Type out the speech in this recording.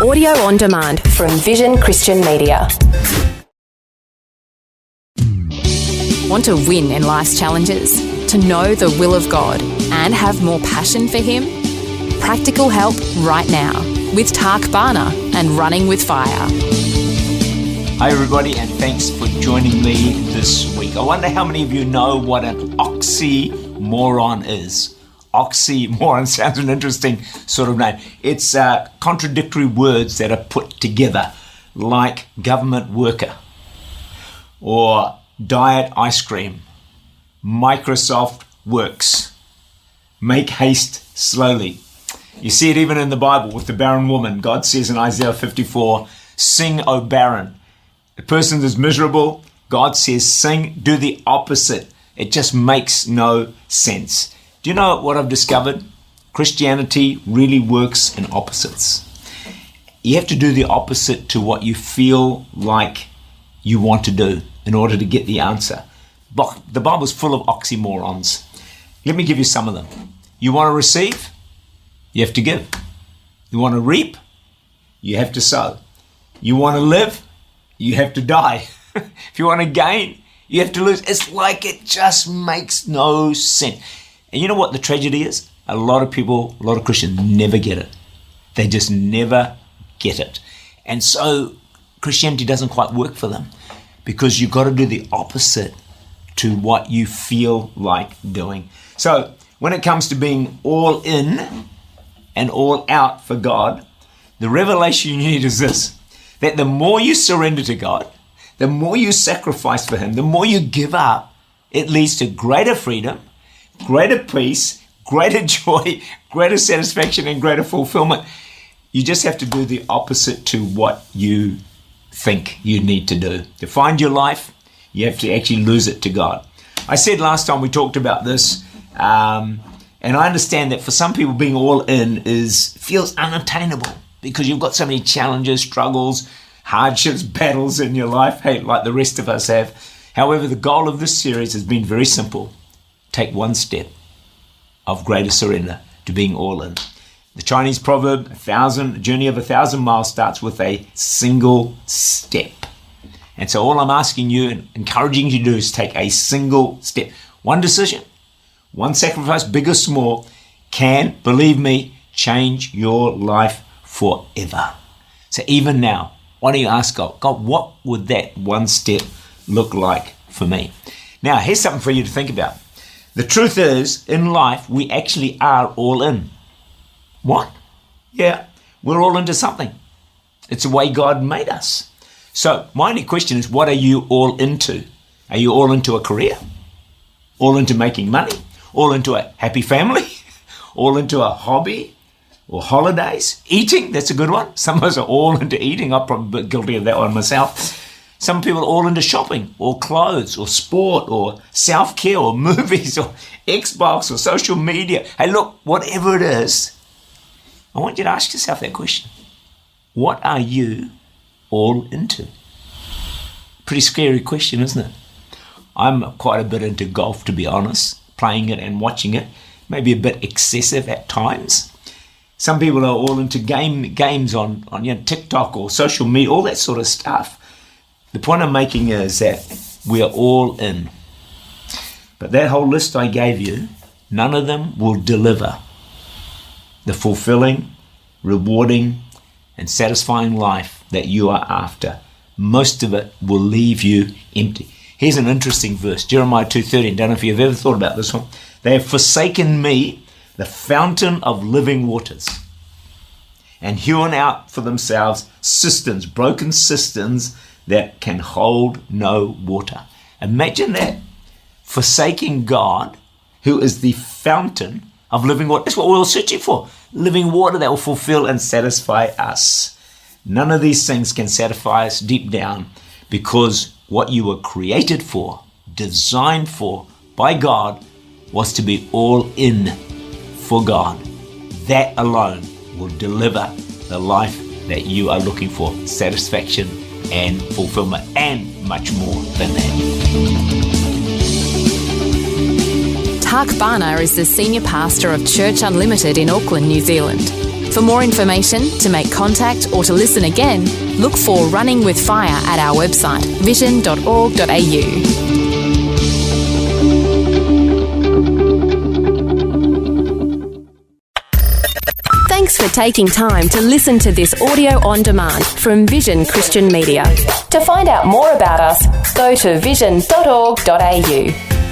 Audio on demand from Vision Christian Media. Want to win in life's challenges? To know the will of God and have more passion for Him? Practical help right now with Tak Bhana and Running with Fire. Hi everybody, and thanks for joining me this week. I wonder how many of you know what an oxymoron is. Oxymoron sounds an interesting sort of name. It's contradictory words that are put together, like government worker, or diet ice cream, Microsoft works, make haste slowly. You see it even in the Bible with the barren woman. God says in Isaiah 54, sing, O barren. The person is miserable. God says, sing, do the opposite. It just makes no sense. Do you know what I've discovered? Christianity really works in opposites. You have to do the opposite to what you feel like you want to do in order to get the answer. But the Bible's full of oxymorons. Let me give you some of them. You want to receive? You have to give. You want to reap? You have to sow. You want to live? You have to die. If you want to gain, you have to lose. It's like it just makes no sense. And you know what the tragedy is? A lot of people, a lot of Christians never get it. They just never get it. And so Christianity doesn't quite work for them because you've got to do the opposite to what you feel like doing. So when it comes to being all in and all out for God, the revelation you need is this, that the more you surrender to God, the more you sacrifice for Him, the more you give up, it leads to greater freedom, greater peace, greater joy, greater satisfaction, and greater fulfillment. You just have to do the opposite to what you think you need to do. To find your life, you have to actually lose it to God. I said last time we talked about this, and I understand that for some people being all in feels unattainable because you've got so many challenges, struggles, hardships, battles in your life, hey, like the rest of us have. However, the goal of this series has been very simple. Take one step of greater surrender to being all in. The Chinese proverb, a journey of 1,000 miles starts with a single step. And so all I'm asking you and encouraging you to do is take a single step. One decision, one sacrifice, big or small, can, believe me, change your life forever. So even now, why don't you ask God, what would that one step look like for me? Now, here's something for you to think about. The truth is, in life, we actually are all in. What? Yeah, we're all into something. It's the way God made us. So my only question is, what are you all into? Are you all into a career? All into making money? All into a happy family? All into a hobby or holidays? Eating, that's a good one. Some of us are all into eating. I'm probably guilty of that one myself. Some people are all into shopping or clothes or sport or self-care or movies or Xbox or social media. Hey, look, whatever it is, I want you to ask yourself that question. What are you all into? Pretty scary question, isn't it? I'm quite a bit into golf, to be honest, playing it and watching it. Maybe a bit excessive at times. Some people are all into games on TikTok or social media, all that sort of stuff. The point I'm making is that we are all in. But that whole list I gave you, none of them will deliver the fulfilling, rewarding, and satisfying life that you are after. Most of it will leave you empty. Here's an interesting verse, Jeremiah 2:13. Don't know if you've ever thought about this one. They have forsaken me, the fountain of living waters, and hewn out for themselves cisterns, broken cisterns that can hold no water. Imagine that. Forsaking God, who is the fountain of living water. That's what we're all searching for. Living water that will fulfill and satisfy us. None of these things can satisfy us deep down because what you were created for, designed for by God, was to be all in for God. That alone will deliver the life that you are looking for, satisfaction and fulfillment, and much more than that. Tak Bhana is the Senior Pastor of Church Unlimited in Auckland, New Zealand. For more information, to make contact or to listen again, look for Running with Fire at our website, vision.org.au. Thanks for taking time to listen to this audio on demand from Vision Christian Media. To find out more about us, go to vision.org.au.